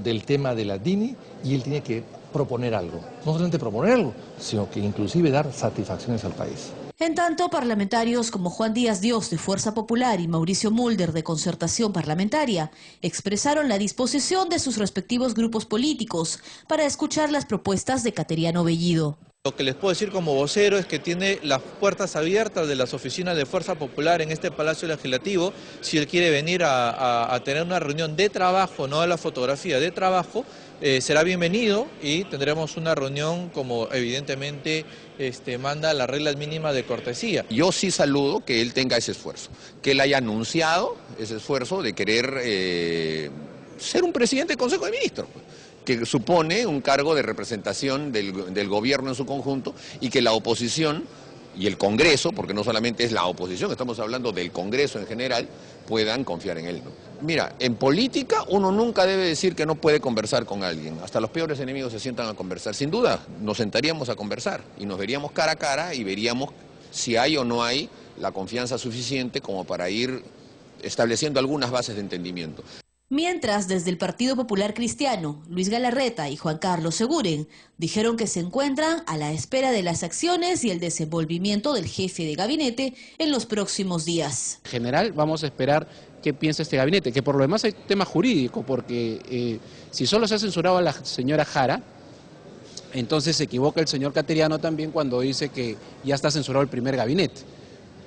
del tema de la DINI, y él tiene que proponer algo. No solamente proponer algo, sino que inclusive dar satisfacciones al país. En tanto, parlamentarios como Juan Díaz Dios de Fuerza Popular y Mauricio Mulder de Concertación Parlamentaria expresaron la disposición de sus respectivos grupos políticos para escuchar las propuestas de Cateriano Bellido. Lo que les puedo decir como vocero es que tiene las puertas abiertas de las oficinas de Fuerza Popular en este Palacio Legislativo. Si él quiere venir a tener una reunión de trabajo, no de la fotografía, de trabajo, será bienvenido, y tendremos una reunión como evidentemente manda la regla mínima de cortesía. Yo sí saludo que él tenga ese esfuerzo, que él haya anunciado ese esfuerzo de querer ser un presidente del Consejo de Ministros, que supone un cargo de representación del gobierno en su conjunto, y que la oposición y el Congreso, porque no solamente es la oposición, estamos hablando del Congreso en general, puedan confiar en él, ¿no? Mira, en política uno nunca debe decir que no puede conversar con alguien. Hasta los peores enemigos se sientan a conversar. Sin duda, nos sentaríamos a conversar y nos veríamos cara a cara y veríamos si hay o no hay la confianza suficiente como para ir estableciendo algunas bases de entendimiento. Mientras, desde el Partido Popular Cristiano, Luis Galarreta y Juan Carlos Seguren dijeron que se encuentran a la espera de las acciones y el desenvolvimiento del jefe de gabinete en los próximos días. En general, vamos a esperar qué piensa este gabinete, que por lo demás hay tema jurídico, porque si solo se ha censurado a la señora Jara, entonces se equivoca el señor Cateriano también cuando dice que ya está censurado el primer gabinete.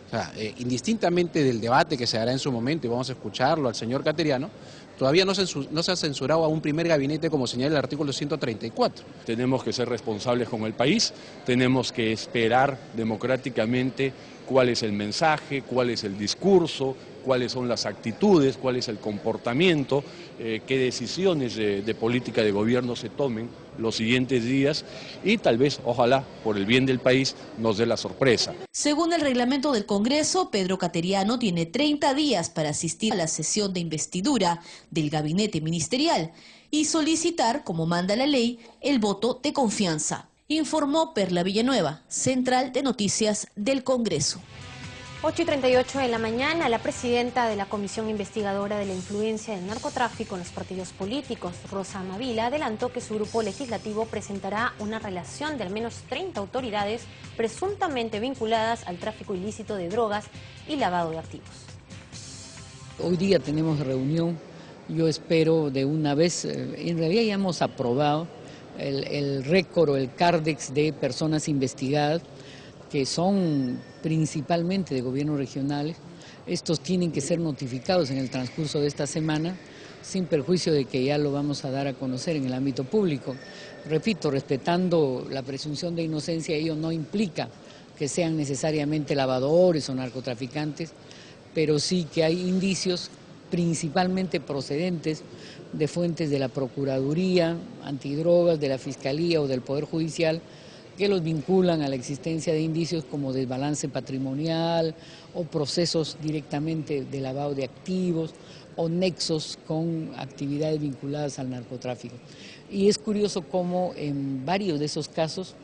O sea, indistintamente del debate que se hará en su momento, y vamos a escucharlo al señor Cateriano, todavía no se ha censurado a un primer gabinete como señala el artículo 134. Tenemos que ser responsables con el país, tenemos que esperar democráticamente cuál es el mensaje, cuál es el discurso, cuáles son las actitudes, cuál es el comportamiento, qué decisiones de política de gobierno se tomen los siguientes días, y tal vez, ojalá, por el bien del país, nos dé la sorpresa. Según el reglamento del Congreso, Pedro Cateriano tiene 30 días para asistir a la sesión de investidura del gabinete ministerial y solicitar, como manda la ley, el voto de confianza. Informó Perla Villanueva, Central de Noticias del Congreso. 8:38 de la mañana, la presidenta de la Comisión Investigadora de la Influencia del Narcotráfico en los Partidos Políticos, Rosa Amavila, adelantó que su grupo legislativo presentará una relación de al menos 30 autoridades presuntamente vinculadas al tráfico ilícito de drogas y lavado de activos. Hoy día tenemos reunión, yo espero de una vez, en realidad ya hemos aprobado el récord o el cárdex de personas investigadas, que son principalmente de gobiernos regionales. Estos tienen que ser notificados en el transcurso de esta semana, sin perjuicio de que ya lo vamos a dar a conocer en el ámbito público. Repito, respetando la presunción de inocencia, ello no implica que sean necesariamente lavadores o narcotraficantes, pero sí que hay indicios principalmente procedentes de fuentes de la Procuraduría Antidrogas, de la Fiscalía o del Poder Judicial, que los vinculan a la existencia de indicios como desbalance patrimonial o procesos directamente de lavado de activos o nexos con actividades vinculadas al narcotráfico. Y es curioso cómo en varios de esos casos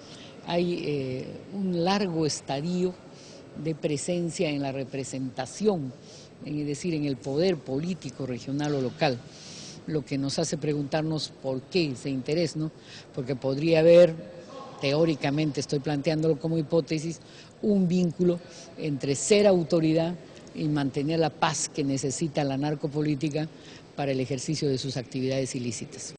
hay un largo estadio de presencia en la representación, es decir, en el poder político regional o local, lo que nos hace preguntarnos por qué ese interés, ¿no? Porque podría haber, teóricamente estoy planteándolo como hipótesis, un vínculo entre ser autoridad y mantener la paz que necesita la narcopolítica para el ejercicio de sus actividades ilícitas.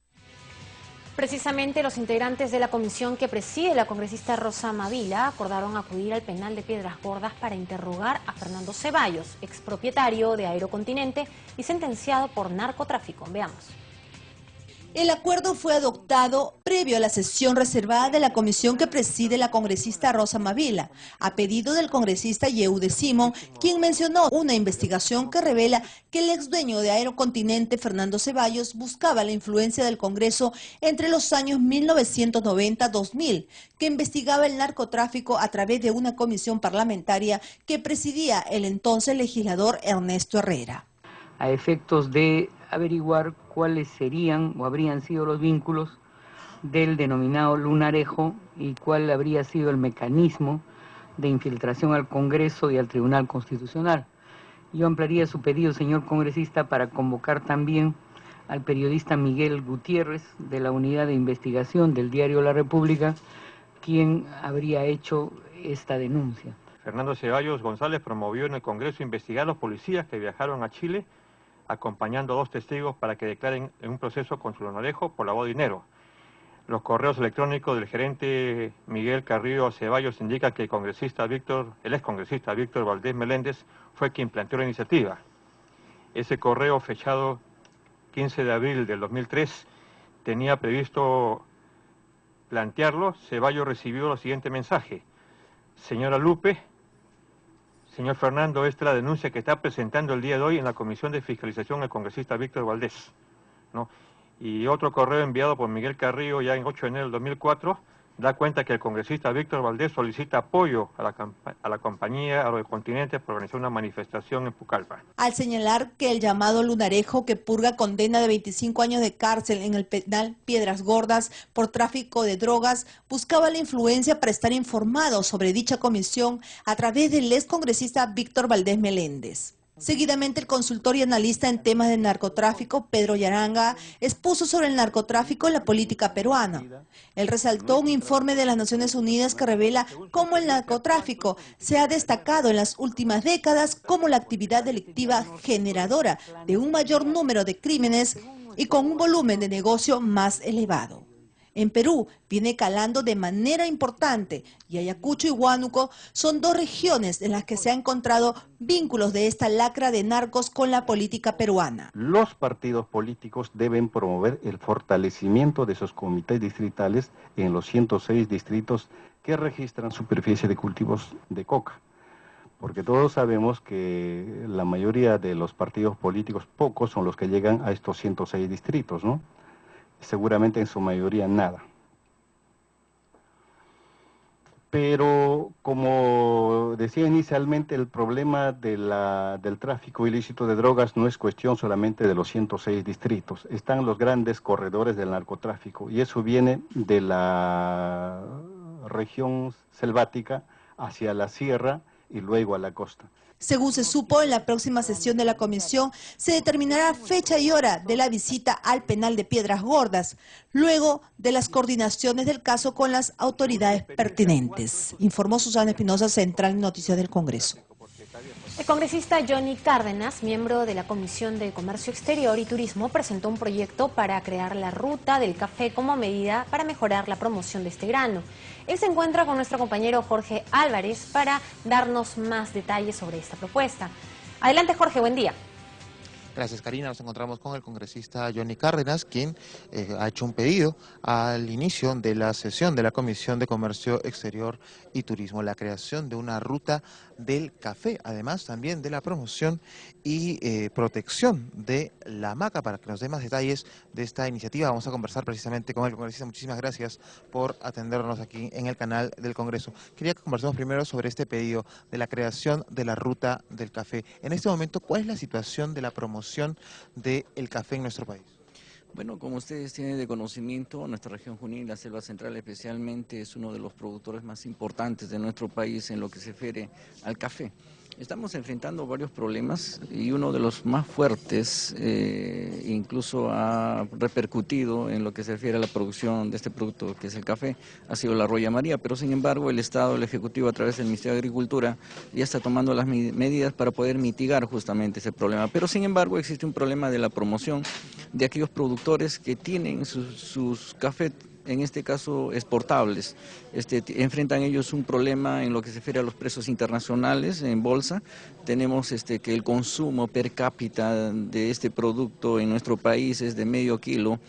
Precisamente los integrantes de la comisión que preside la congresista Rosa Amavila acordaron acudir al penal de Piedras Gordas para interrogar a Fernando Ceballos, expropietario de Aerocontinente y sentenciado por narcotráfico. Veamos. El acuerdo fue adoptado previo a la sesión reservada de la comisión que preside la congresista Rosa Amavila, a pedido del congresista Yehude Simón, quien mencionó una investigación que revela que el ex dueño de Aerocontinente, Fernando Ceballos, buscaba la influencia del Congreso entre los años 1990-2000, que investigaba el narcotráfico a través de una comisión parlamentaria que presidía el entonces legislador Ernesto Herrera. A efectos de averiguar cuáles serían o habrían sido los vínculos del denominado lunarejo y cuál habría sido el mecanismo de infiltración al Congreso y al Tribunal Constitucional. Yo ampliaría su pedido, señor congresista, para convocar también al periodista Miguel Gutiérrez de la Unidad de Investigación del diario La República, quien habría hecho esta denuncia. Fernando Ceballos González promovió en el Congreso investigar a los policías que viajaron a Chile acompañando a 2 testigos para que declaren en un proceso con su lunarejo por lavado de dinero. Los correos electrónicos del gerente Miguel Carrillo Ceballos indican que el ex congresista Víctor Valdés Meléndez fue quien planteó la iniciativa. Ese correo, fechado 15 de abril del 2003, tenía previsto plantearlo. Ceballos recibió el siguiente mensaje: señora Lupe, señor Fernando, esta es la denuncia que está presentando el día de hoy en la Comisión de Fiscalización el congresista Víctor Valdés, ¿no? Y otro correo enviado por Miguel Carrillo ya en 8 de enero del 2004 da cuenta que el congresista Víctor Valdés solicita apoyo a la compañía Aerocontinente para organizar una manifestación en Pucallpa. Al señalar que el llamado lunarejo, que purga condena de 25 años de cárcel en el penal Piedras Gordas por tráfico de drogas, buscaba la influencia para estar informado sobre dicha comisión a través del ex congresista Víctor Valdés Meléndez. Seguidamente, el consultor y analista en temas de narcotráfico, Pedro Yaranga, expuso sobre el narcotráfico en la política peruana. Él resaltó un informe de las Naciones Unidas que revela cómo el narcotráfico se ha destacado en las últimas décadas como la actividad delictiva generadora de un mayor número de crímenes y con un volumen de negocio más elevado. En Perú viene calando de manera importante y Ayacucho y Huánuco son 2 regiones en las que se han encontrado vínculos de esta lacra de narcos con la política peruana. Los partidos políticos deben promover el fortalecimiento de esos comités distritales en los 106 distritos que registran superficie de cultivos de coca. Porque todos sabemos que la mayoría de los partidos políticos, pocos son los que llegan a estos 106 distritos, ¿no? Seguramente en su mayoría nada. Pero como decía inicialmente, el problema del tráfico ilícito de drogas no es cuestión solamente de los 106 distritos. Están los grandes corredores del narcotráfico y eso viene de la región selvática hacia la sierra y luego a la costa. Según se supo, en la próxima sesión de la comisión se determinará fecha y hora de la visita al penal de Piedras Gordas, luego de las coordinaciones del caso con las autoridades pertinentes. Informó Susana Espinosa, Central Noticias del Congreso. El congresista Johnny Cárdenas, miembro de la Comisión de Comercio Exterior y Turismo, presentó un proyecto para crear la ruta del café como medida para mejorar la promoción de este grano. Él se encuentra con nuestro compañero Jorge Álvarez para darnos más detalles sobre esta propuesta. Adelante, Jorge, buen día. Gracias, Karina. Nos encontramos con el congresista Johnny Cárdenas, quien ha hecho un pedido al inicio de la sesión de la Comisión de Comercio Exterior y Turismo, la creación de una ruta del café, además también de la promoción y protección de la maca. Para que nos dé más detalles de esta iniciativa, vamos a conversar precisamente con el congresista. Muchísimas gracias por atendernos aquí en el canal del Congreso. Quería que conversemos primero sobre este pedido de la creación de la ruta del café. En este momento, ¿cuál es la situación de la promoción del café en nuestro país? Bueno, como ustedes tienen de conocimiento, nuestra región Junín, la Selva Central especialmente, es uno de los productores más importantes de nuestro país en lo que se refiere al café. Estamos enfrentando varios problemas y uno de los más fuertes incluso ha repercutido en lo que se refiere a la producción de este producto que es el café, ha sido la roya María, pero sin embargo el Estado, el Ejecutivo a través del Ministerio de Agricultura ya está tomando las medidas para poder mitigar justamente ese problema, pero sin embargo existe un problema de la promoción de aquellos productores que tienen sus cafés, en este caso exportables. Enfrentan ellos un problema en lo que se refiere a los precios internacionales en bolsa. Tenemos que el consumo per cápita de este producto en nuestro país es de medio kilo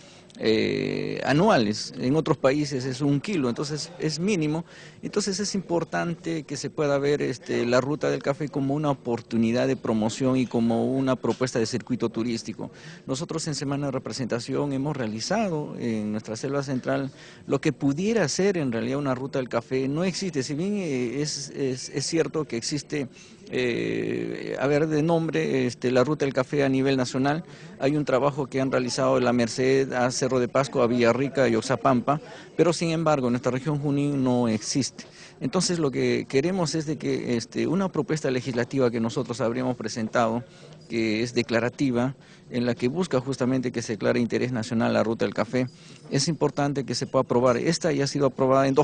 anuales, en otros países es 1 kilo, entonces es mínimo. Entonces es importante que se pueda ver la ruta del café como una oportunidad de promoción y como una propuesta de circuito turístico. Nosotros en Semana de Representación hemos realizado en nuestra selva central lo que pudiera ser en realidad una ruta del café. No existe, si bien es cierto que existe de nombre la ruta del café a nivel nacional. Hay un trabajo que han realizado en la Merced, a Cerro de Pasco, a Villarrica y Oxapampa, pero sin embargo en nuestra región Junín no existe. Entonces lo que queremos es de que una propuesta legislativa que nosotros habríamos presentado, que es declarativa, en la que busca justamente que se declare interés nacional la ruta del café, es importante que se pueda aprobar. Esta ya ha sido aprobada en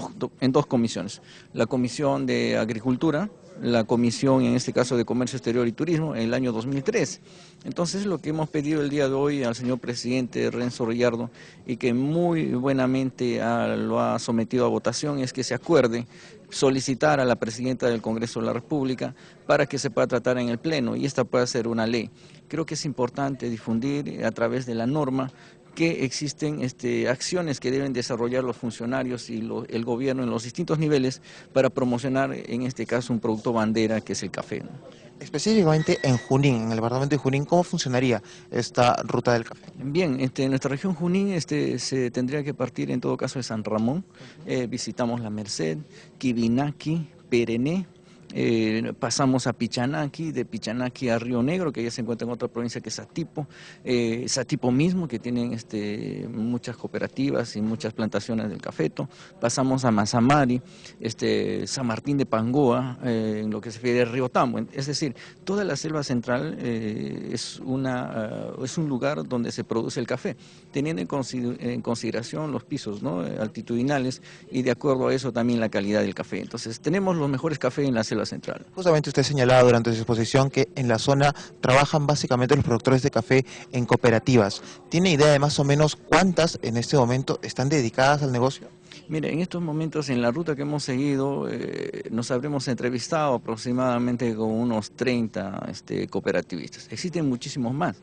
dos comisiones, la Comisión de Agricultura, la Comisión, en este caso de Comercio Exterior y Turismo, en el año 2003. Entonces lo que hemos pedido el día de hoy al señor presidente Renzo Gallardo, y que muy buenamente lo ha sometido a votación, es que se acuerde solicitar a la presidenta del Congreso de la República para que se pueda tratar en el Pleno y esta pueda ser una ley. Creo que es importante difundir a través de la norma que existen acciones que deben desarrollar los funcionarios y el gobierno en los distintos niveles para promocionar, en este caso, un producto bandera que es el café, ¿no? Específicamente en Junín, en el departamento de Junín, ¿cómo funcionaría esta ruta del café? Bien, en nuestra región Junín se tendría que partir en todo caso de San Ramón, visitamos La Merced, Quibinaqui, Perené, pasamos a Pichanaqui, de Pichanaqui a Río Negro, que ya se encuentra en otra provincia que es Satipo mismo, que tienen muchas cooperativas y muchas plantaciones del cafeto. Pasamos a Mazamari, San Martín de Pangoa, en lo que se refiere a Río Tambo. Es decir, toda la selva central es un lugar donde se produce el café, teniendo en consideración los pisos, ¿no?, altitudinales, y de acuerdo a eso también la calidad del café. Entonces tenemos los mejores cafés en la selva central. Justamente usted señalaba durante su exposición que en la zona trabajan básicamente los productores de café en cooperativas. ¿Tiene idea de más o menos cuántas en este momento están dedicadas al negocio? Mire, en estos momentos en la ruta que hemos seguido nos habremos entrevistado aproximadamente con unos 30 cooperativistas. Existen muchísimos más.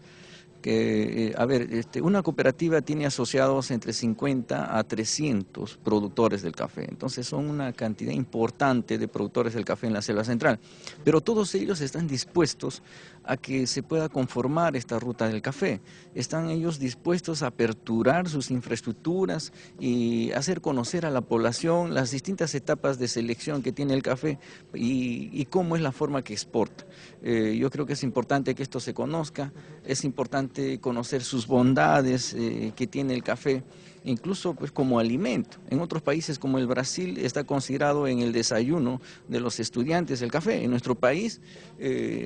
Una cooperativa tiene asociados entre 50 a 300 productores del café, entonces son una cantidad importante de productores del café en la selva central, pero todos ellos están dispuestos a que se pueda conformar esta ruta del café, están ellos dispuestos a aperturar sus infraestructuras y hacer conocer a la población las distintas etapas de selección que tiene el café y cómo es la forma que exporta. Yo creo que es importante que esto se conozca, es importante conocer sus bondades que tiene el café, incluso pues como alimento. En otros países como el Brasil está considerado en el desayuno de los estudiantes el café. En nuestro país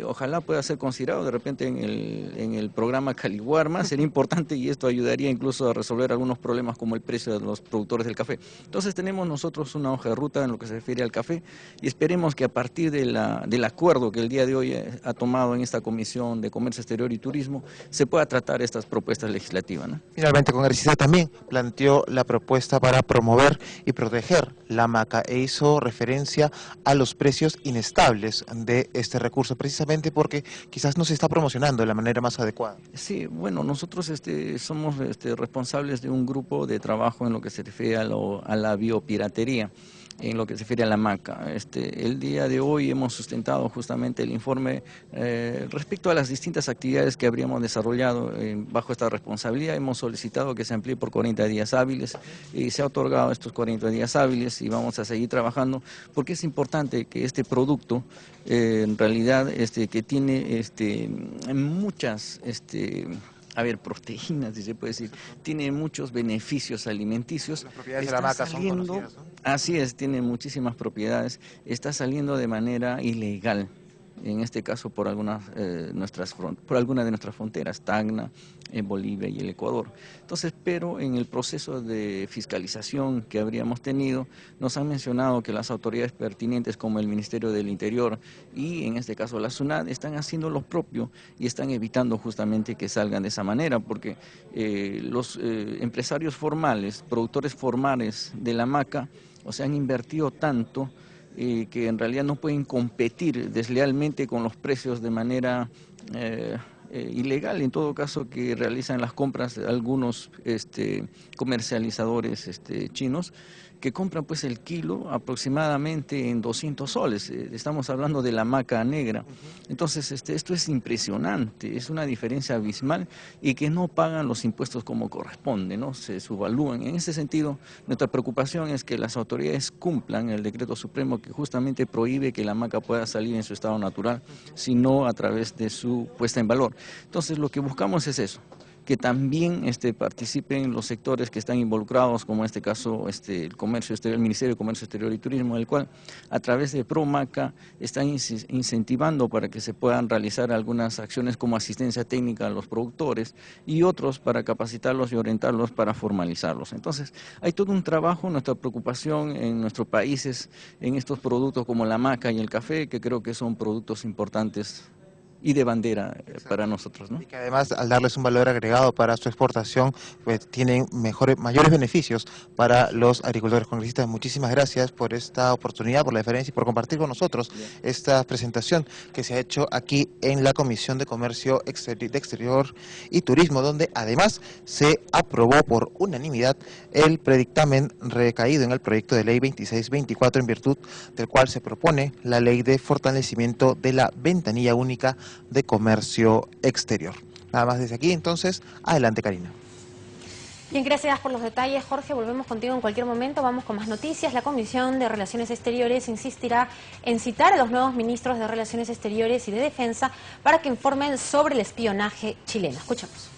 ojalá pueda ser considerado de repente en el programa Caliwarma, sería importante y esto ayudaría incluso a resolver algunos problemas como el precio de los productores del café. Entonces tenemos nosotros una hoja de ruta en lo que se refiere al café y esperemos que a partir del acuerdo que el día de hoy ha tomado en esta Comisión de Comercio Exterior y Turismo se pueda tratar estas propuestas legislativas, ¿no? Finalmente, congresista también planteó la propuesta para promover y proteger la hamaca e hizo referencia a los precios inestables de este recurso, precisamente porque quizás no se está promocionando de la manera más adecuada. Sí, bueno, nosotros somos responsables de un grupo de trabajo en lo que se refiere a la biopiratería, en lo que se refiere a la hamaca. El día de hoy hemos sustentado justamente el informe respecto a las distintas actividades que habríamos desarrollado bajo esta responsabilidad. Hemos solicitado que se amplíe por 40 días hábiles y se ha otorgado estos 40 días hábiles y vamos a seguir trabajando porque es importante que este producto en realidad que tiene muchas proteínas, si se puede decir, tiene muchos beneficios alimenticios. Las propiedades de la hamaca son conocidas, ¿no? Así es, tiene muchísimas propiedades, está saliendo de manera ilegal. en este caso por alguna de nuestras fronteras, Tacna, en Bolivia y el Ecuador. Entonces, pero en el proceso de fiscalización que habríamos tenido, nos han mencionado que las autoridades pertinentes como el Ministerio del Interior y en este caso la SUNAT están haciendo lo propio y están evitando justamente que salgan de esa manera, porque los empresarios formales, productores formales de la maca, han invertido tanto que en realidad no pueden competir deslealmente con los precios de manera ilegal, en todo caso, que realizan las compras de algunos comercializadores chinos, que compran pues el kilo aproximadamente en 200 soles, estamos hablando de la maca negra. Entonces esto es impresionante, es una diferencia abismal y que no pagan los impuestos como corresponde, ¿no? Se subvalúan. En ese sentido, nuestra preocupación es que las autoridades cumplan el decreto supremo que justamente prohíbe que la maca pueda salir en su estado natural, sino a través de su puesta en valor. Entonces lo que buscamos es eso, que también participen los sectores que están involucrados, como en este caso el comercio exterior, el Ministerio de Comercio Exterior y Turismo, el cual a través de ProMaca están incentivando para que se puedan realizar algunas acciones como asistencia técnica a los productores y otros para capacitarlos y orientarlos para formalizarlos. Entonces hay todo un trabajo, nuestra preocupación en nuestros países en estos productos como la maca y el café, que creo que son productos importantes y de bandera para nosotros, ¿no? Y que además, al darles un valor agregado para su exportación, pues tienen mayores beneficios para los agricultores. Congresistas, muchísimas gracias por esta oportunidad, por la deferencia y por compartir con nosotros esta presentación que se ha hecho aquí en la Comisión de Comercio Exterior y Turismo, donde además se aprobó por unanimidad el predictamen recaído en el proyecto de ley 2624, en virtud del cual se propone la ley de fortalecimiento de la ventanilla única de comercio exterior. Nada más desde aquí, entonces, adelante, Karina. Bien, gracias por los detalles, Jorge. Volvemos contigo en cualquier momento. Vamos con más noticias. La Comisión de Relaciones Exteriores insistirá en citar a los nuevos ministros de Relaciones Exteriores y de Defensa para que informen sobre el espionaje chileno. Escuchamos.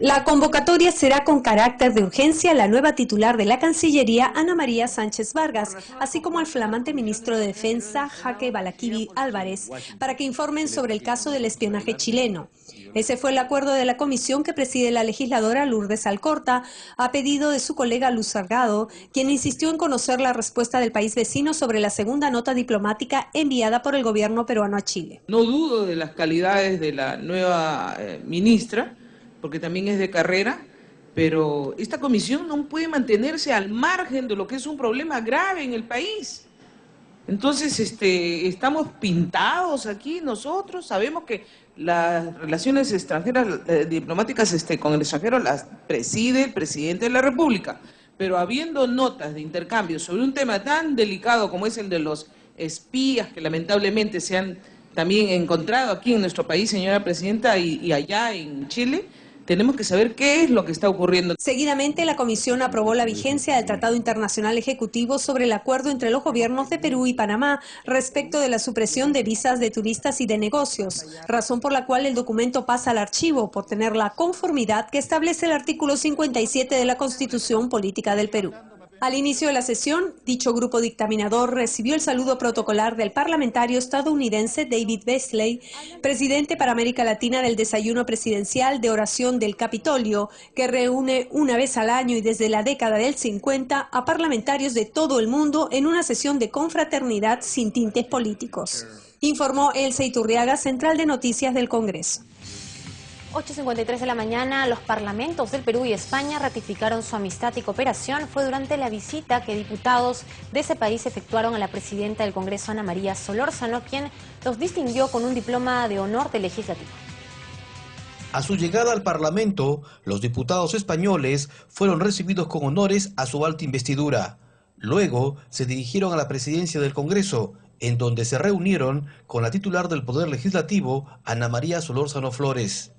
La convocatoria será con carácter de urgencia a la nueva titular de la Cancillería, Ana María Sánchez Vargas, así como al flamante ministro de Defensa, Jaque Balaquivi Álvarez, para que informen sobre el caso del espionaje chileno. Ese fue el acuerdo de la comisión que preside la legisladora Lourdes Alcorta, a pedido de su colega Luz Salgado, quien insistió en conocer la respuesta del país vecino sobre la segunda nota diplomática enviada por el gobierno peruano a Chile. No dudo de las calidades de la nueva ministra, porque también es de carrera, pero esta comisión no puede mantenerse al margen de lo que es un problema grave en el país. Entonces, estamos pintados aquí nosotros, sabemos que las relaciones extranjeras, diplomáticas con el extranjero las preside el presidente de la República, pero habiendo notas de intercambio sobre un tema tan delicado como es el de los espías, que lamentablemente se han también encontrado aquí en nuestro país, señora presidenta, y allá en Chile, tenemos que saber qué es lo que está ocurriendo. Seguidamente, la comisión aprobó la vigencia del Tratado Internacional Ejecutivo sobre el acuerdo entre los gobiernos de Perú y Panamá respecto de la supresión de visas de turistas y de negocios, razón por la cual el documento pasa al archivo por tener la conformidad que establece el artículo 57 de la Constitución Política del Perú. Al inicio de la sesión, dicho grupo dictaminador recibió el saludo protocolar del parlamentario estadounidense David Beasley, presidente para América Latina del Desayuno Presidencial de Oración del Capitolio, que reúne una vez al año y desde la década del 50 a parlamentarios de todo el mundo en una sesión de confraternidad sin tintes políticos. Informó Elsa Iturriaga, Central de Noticias del Congreso. 8:53 de la mañana, los parlamentos del Perú y España ratificaron su amistad y cooperación. Fue durante la visita que diputados de ese país efectuaron a la presidenta del Congreso, Ana María Solórzano, quien los distinguió con un diploma de honor del legislativo. A su llegada al Parlamento, los diputados españoles fueron recibidos con honores a su alta investidura. Luego se dirigieron a la presidencia del Congreso, en donde se reunieron con la titular del Poder Legislativo, Ana María Solórzano Flores.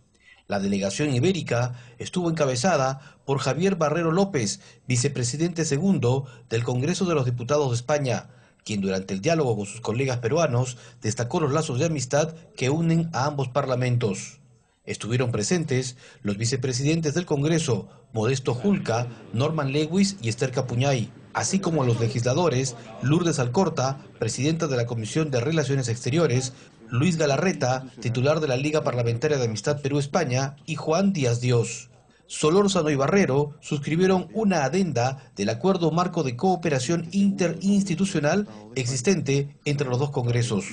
La delegación ibérica estuvo encabezada por Javier Barrero López, vicepresidente segundo del Congreso de los Diputados de España, quien durante el diálogo con sus colegas peruanos destacó los lazos de amistad que unen a ambos parlamentos. Estuvieron presentes los vicepresidentes del Congreso, Modesto Julca, Norman Lewis y Esther Capuñay. así como a los legisladores Lourdes Alcorta, presidenta de la Comisión de Relaciones Exteriores, Luis Galarreta, titular de la Liga Parlamentaria de Amistad Perú-España, y Juan Díaz Dios. Solórzano y Barrero suscribieron una adenda del Acuerdo Marco de Cooperación Interinstitucional existente entre los dos congresos.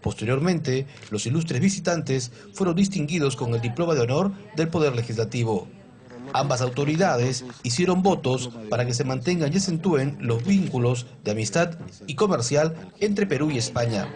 Posteriormente, los ilustres visitantes fueron distinguidos con el Diploma de Honor del Poder Legislativo. Ambas autoridades hicieron votos para que se mantengan y acentúen los vínculos de amistad y comercial entre Perú y España.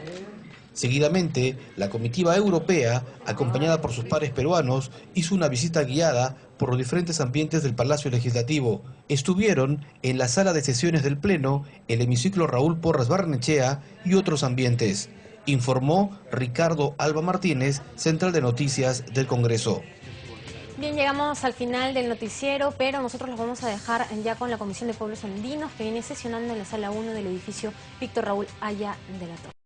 Seguidamente, la comitiva europea, acompañada por sus pares peruanos, hizo una visita guiada por los diferentes ambientes del Palacio Legislativo. Estuvieron en la sala de sesiones del Pleno, el hemiciclo Raúl Porras Barrenechea y otros ambientes, informó Ricardo Alba Martínez, Central de Noticias del Congreso. Bien, llegamos al final del noticiero, pero nosotros los vamos a dejar ya con la Comisión de Pueblos Andinos, que viene sesionando en la sala 1 del edificio Víctor Raúl Haya de la Torre.